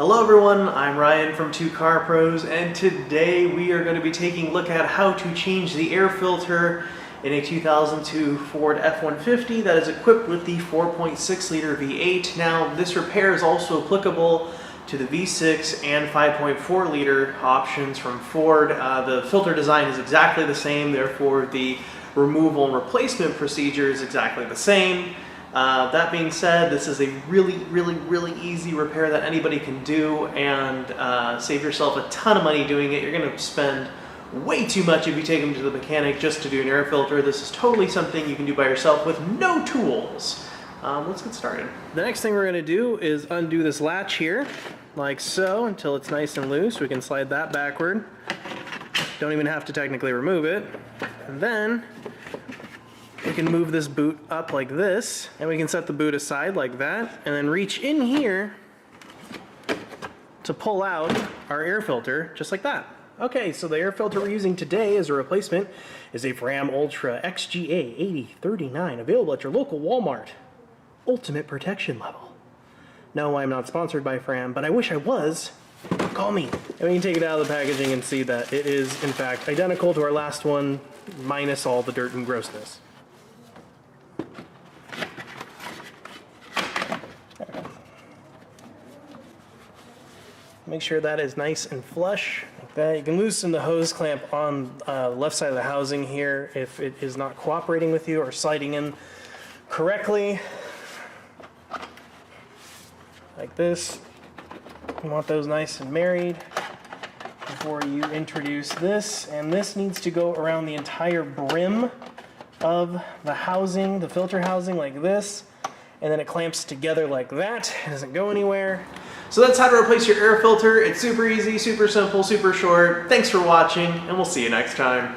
Hello everyone, I'm Ryan from 2 Car Pros, and today we are going to be taking a look at how to change the air filter in a 2002 Ford F-150 that is equipped with the 4.6 liter V8. Now this repair is also applicable to the V6 and 5.4 liter options from Ford. The filter design is exactly the same, therefore the removal and replacement procedure is exactly the same. That being said, this is a really easy repair that anybody can do and save yourself a ton of money doing it. You're going to spend way too much if you take them to the mechanic just to do an air filter. This is totally something you can do by yourself with no tools. Let's get started. The next thing we're going to do is undo this latch here, like so, until it's nice and loose. We can slide that backward. Don't even have to technically remove it. And then we can move this boot up like this, and we can set the boot aside like that, and then reach in here to pull out our air filter, just like that. Okay, so the air filter we're using today as a replacement is a Fram Ultra XGA 8039, available at your local Walmart. Ultimate protection level. No, I'm not sponsored by Fram, but I wish I was. Call me. And we can take it out of the packaging and see that it is, in fact, identical to our last one, minus all the dirt and grossness. Make sure that is nice and flush, like that. You can loosen the hose clamp on the left side of the housing here if it is not cooperating with you or sliding in correctly. Like this. You want those nice and married before you introduce this. And this needs to go around the entire brim of the housing, the filter housing, like this. And then it clamps together like that. It doesn't go anywhere. So that's how to replace your air filter. It's super easy, super simple, super short. Thanks for watching, and we'll see you next time.